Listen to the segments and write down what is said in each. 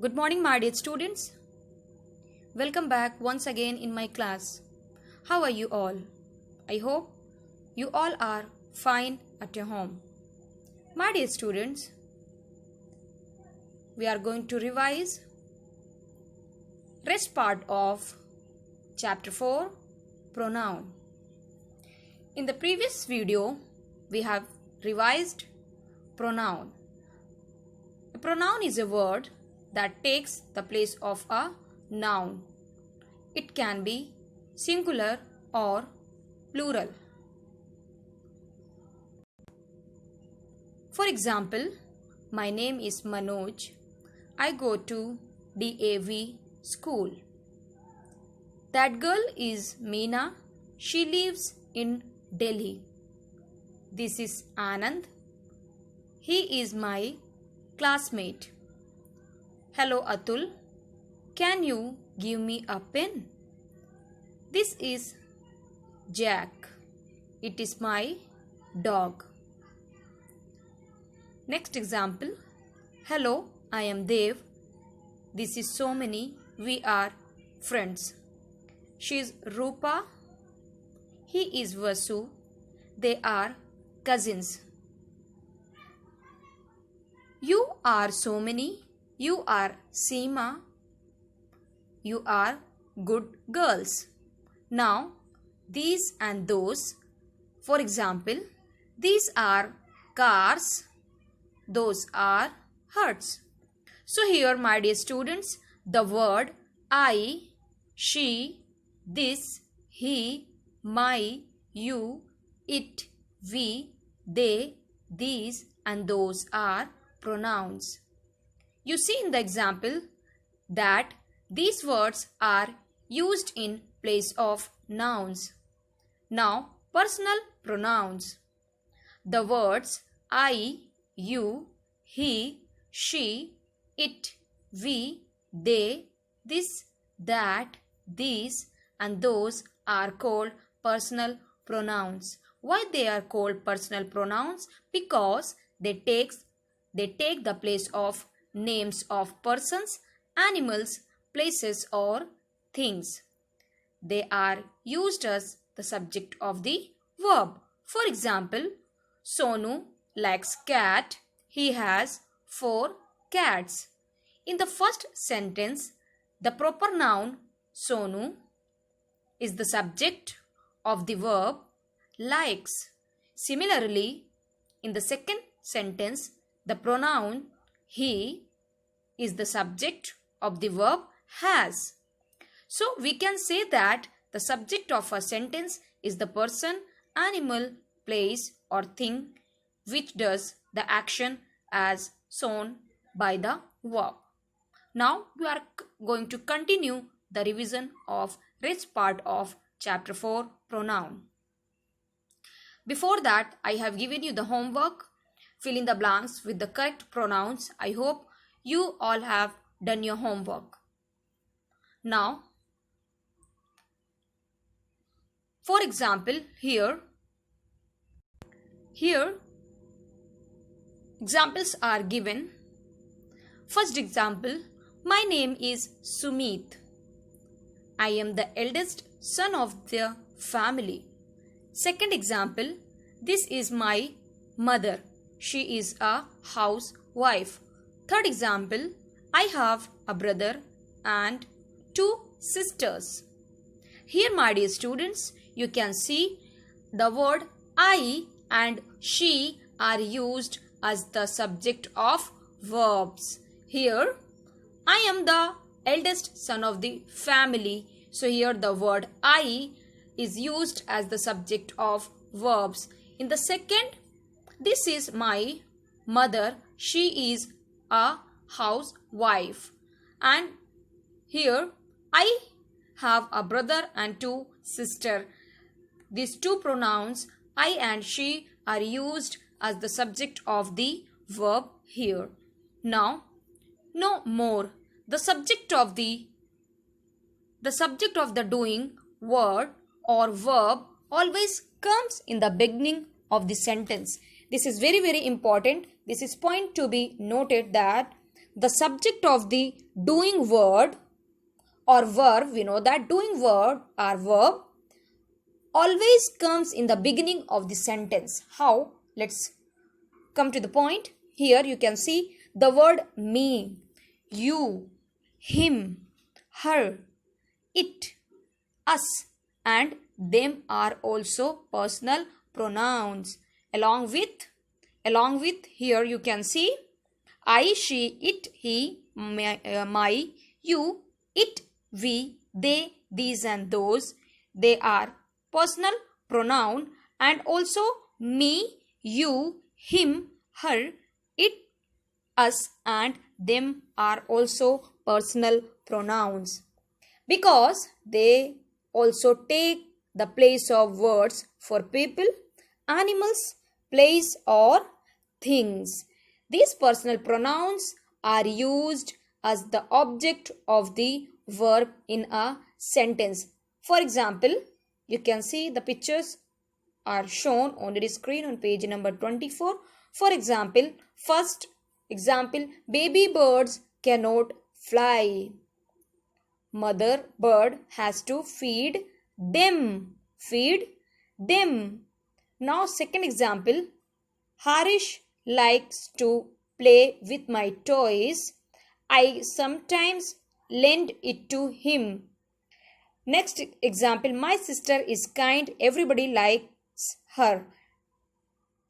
Good morning, my dear students. Welcome back once again in my class. How are you all? I hope you all are fine at your home. My dear students, we are going to revise rest part of chapter 4, pronoun. In the previous video, we have revised pronoun. A pronoun is a word that takes the place of a noun. It can be singular or plural. For example, my name is Manoj. I go to DAV school. That girl is Meena. She lives in Delhi. This is Anand. He is my classmate. Hello Atul, can you give me a pen? This is Jack. It is my dog. Next example. Hello, I am Dev. This is Somani. We are friends. She is Rupa. He is Vasu. They are cousins. You are Somani. You are Seema. You are good girls. Now, these and those. For example, these are cars. Those are hearts. So here, my dear students, the word I, she, this, he, my, you, it, we, they, these and those are pronouns. You see in the example that these words are used in place of nouns. Now, personal pronouns. The words I, you, he, she, it, we, they, this, that, these and those are called personal pronouns. Why they are called personal pronouns? Because they take the place of names of persons, animals, places or things. They are used as the subject of the verb. For example, Sonu likes cat. He has 4 cats. In the first sentence, the proper noun Sonu is the subject of the verb likes. Similarly, in the second sentence, the pronoun he is the subject of the verb has. So we can say that the subject of a sentence is the person, animal, place or thing which does the action as shown by the verb. Now we are going to continue the revision of rest part of chapter 4, pronoun. Before that, I have given you the homework. Fill in the blanks with the correct pronouns. I hope you all have done your homework. Now, for example, here examples are given. First example, my name is Sumit. I am the eldest son of the family. Second example, this is my mother. She is a housewife. Third example, I have a brother and 2 sisters. Here, my dear students, you can see the word I and she are used as the subject of verbs. Here, I am the eldest son of the family. So here the word I is used as the subject of verbs. In the second, this is my mother. She is a housewife. And here I have a brother and 2 sisters. These 2 pronouns I and she are used as the subject of the verb here. Now, no more. The subject of the doing word or verb always comes in the beginning of the sentence. This is very important. This is point to be noted that the subject of the doing word or verb, we know that doing word or verb always comes in the beginning of the sentence. How? Let's come to the point. Here you can see the word me, you, him, her, it, us and them are also personal pronouns. Along with here you can see I, she, it, he, my, you, it, we, they, these and those. They are personal pronoun, and also me, you, him, her, it, us and them are also personal pronouns because they also take the place of words for people, animals, place or things. These personal pronouns are used as the object of the verb in a sentence. For example, you can see the pictures are shown on the screen on page number 24. For example, first example, baby birds cannot fly. Mother bird has to feed them. Feed them. Now second example, Harish likes to play with my toys. I sometimes lend it to him. Next example, my sister is kind. Everybody likes her.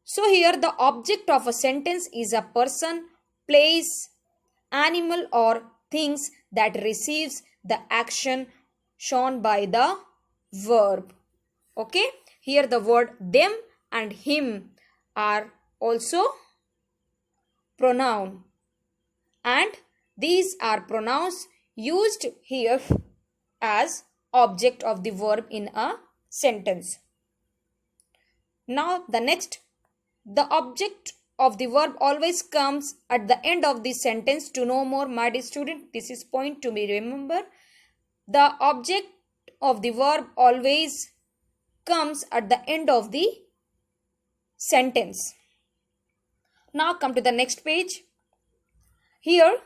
So here the object of a sentence is a person, place, animal or things that receives the action shown by the verb. Okay, here the word them and him are also pronoun, and these are pronouns used here as object of the verb in a sentence. Now the next, the object of the verb always comes at the end of the sentence. To know more, my dear student, this is point to be remember. The object of the verb always comes at the end of the sentence. Now come to the next page. Here,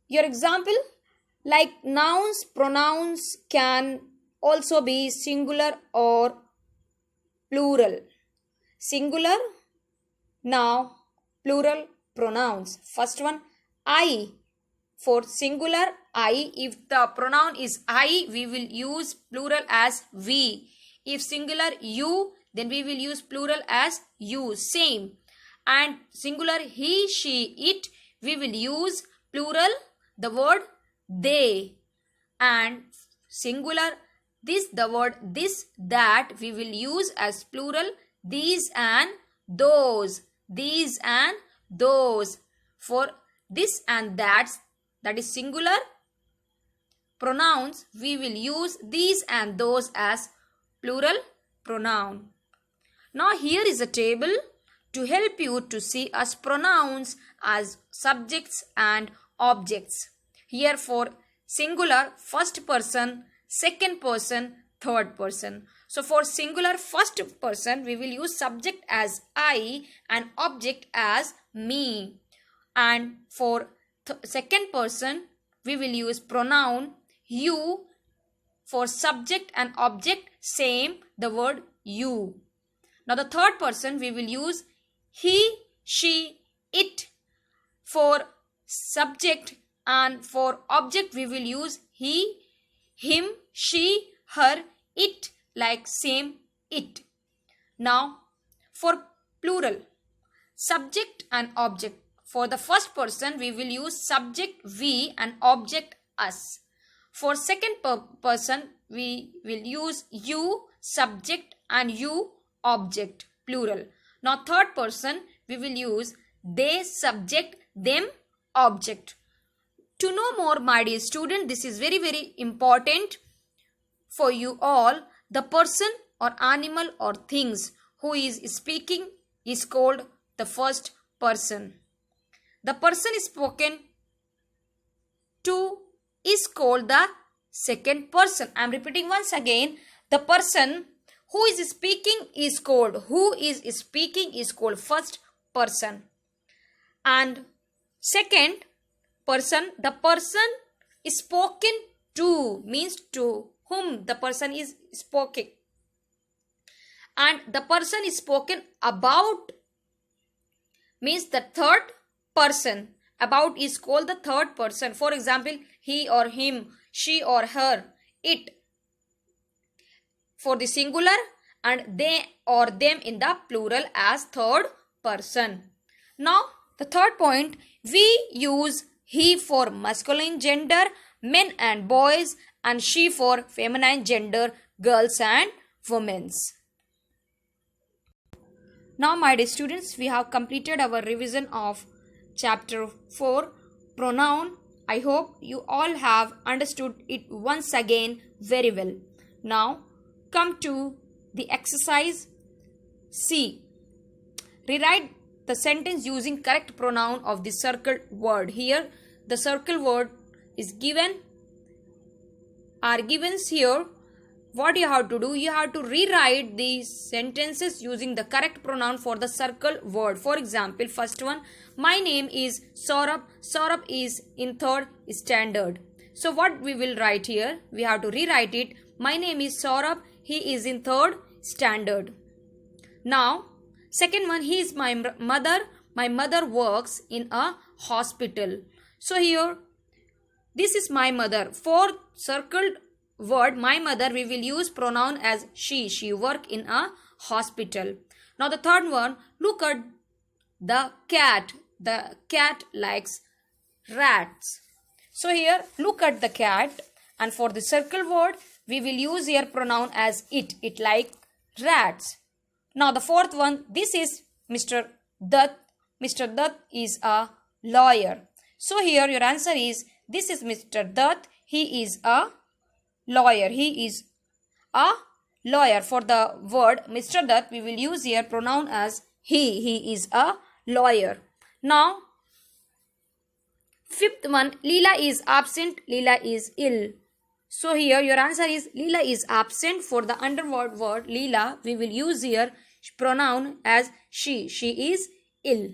your example, like nouns, pronouns can also be singular or plural. Singular, now, plural pronouns. First one, I. For singular, I, if the pronoun is I, we will use plural as we. If singular you, then we will use plural as you. Same. And singular he, she, it, we will use plural, the word they. And singular this, the word this, that, we will use as plural these and those. These and those. For this and that is singular pronouns, we will use these and those as plural pronoun. Now here is a table to help you to see us pronouns as subjects and objects. Here for singular, first person, second person, third person. So for singular first person, we will use subject as I and object as me. And for second person, we will use pronoun you. For subject and object, same, the word you. Now the third person, we will use he, she, it. For subject and for object, we will use he, him, she, her, it, like same, it. Now for plural, subject and object. For the first person, we will use subject we and object us. For second person, we will use you, subject, and you, object, plural. Now third person, we will use they, subject, them, object. To know more, my dear student, this is very, very important for you all. The person or animal or things who is speaking is called the first person. The person is spoken to is called the second person. I am repeating once again. The person who is speaking is called first person. And second person, the person is spoken to means to whom the person is spoken. And the person is spoken about means the third person. About is called the third person. For example, he or him, she or her, it for the singular, and they or them in the plural as third person. Now the third point, we use he for masculine gender, men and boys, and she for feminine gender, girls and women's. Now my dear students, we have completed our revision of chapter 4, pronoun. I hope you all have understood it once again very well. Now come to the exercise C. Rewrite the sentence using correct pronoun of the circled word. Here the circle word is given, are given here. What you have to do, you have to rewrite these sentences using the correct pronoun for the circle word. For example, first one, my name is Saurabh. Saurabh is in third standard. So what we will write here, we have to rewrite it. My name is Saurabh. He is in third standard. Now, second one, he is my mother. My mother works in a hospital. So here, this is my mother. For circled word, my mother, we will use pronoun as she. She work in a hospital. Now the third one, look at the cat. The cat likes rats. So here, look at the cat. And for the circle word, we will use here pronoun as it. It like rats. Now the fourth one, this is Mr. Dutt. Mr. Dutt is a lawyer. So here your answer is, this is Mr. Dutt. He is a lawyer. He is a lawyer. For the word Mr. Dutt, we will use here pronoun as he. He is a lawyer. Now, fifth one, Leela is absent. Leela is ill. So here your answer is Leela is absent. For the underword word Leela, we will use here pronoun as she. She is ill.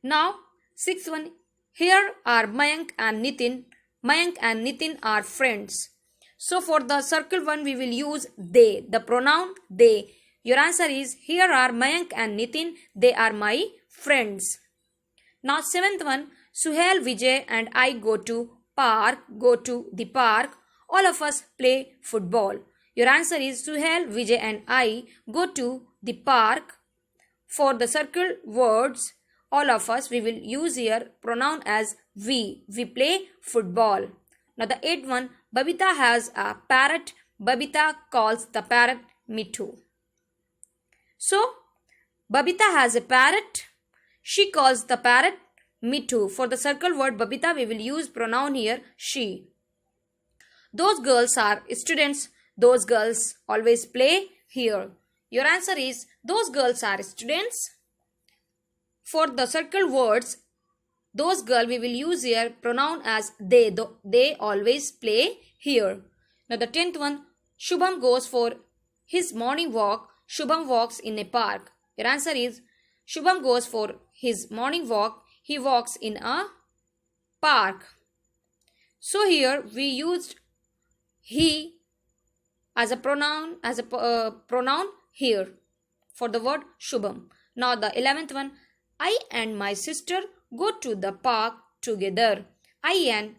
Now, sixth one, here are Mayank and Nitin. Mayank and Nitin are friends. So for the circle one, we will use they. The pronoun they. Your answer is, here are Mayank and Nitin. They are my friends. Now seventh one, Suhail, Vijay and I go to the park. All of us play football. Your answer is, Suhail, Vijay and I go to the park. For the circle words, all of us, we will use here pronoun as we. We play football. Now the eighth one, Babita has a parrot. Babita calls the parrot Mittu. So, Babita has a parrot. She calls the parrot Mittu. For the circle word Babita, we will use pronoun here she. Those girls are students. Those girls always play here. Your answer is, those girls are students. For the circle words, those girls, we will use here pronoun as they. They always play here. Now the 10th one, Shubham goes for his morning walk. Shubham walks in a park. Your answer is, Shubham goes for his morning walk. He walks in a park. So here we used he as a pronoun here for the word Shubham. Now the 11th one, I and my sister go to the park together. I and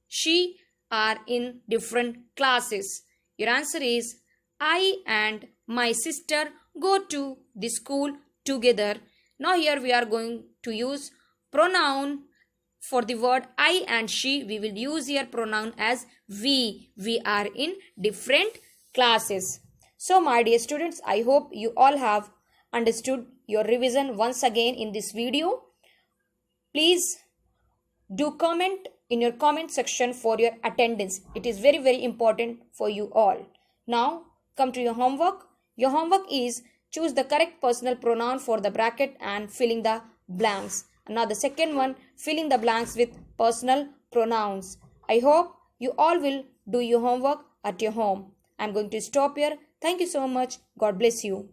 she are in different classes. Your answer is, I and my sister go to the school together. Now here we are going to use pronoun for the word I and she. We will use here pronoun as we. We are in different classes. So my dear students, I hope you all have understood your revision once again in this video. Please do comment in your comment section for your attendance. It is very, very important for you all. Now come to your homework. Your homework is choose the correct personal pronoun for the bracket and filling the blanks. Now the second one, fill in the blanks with personal pronouns. I hope you all will do your homework at your home. I am going to stop here. Thank you so much. God bless you.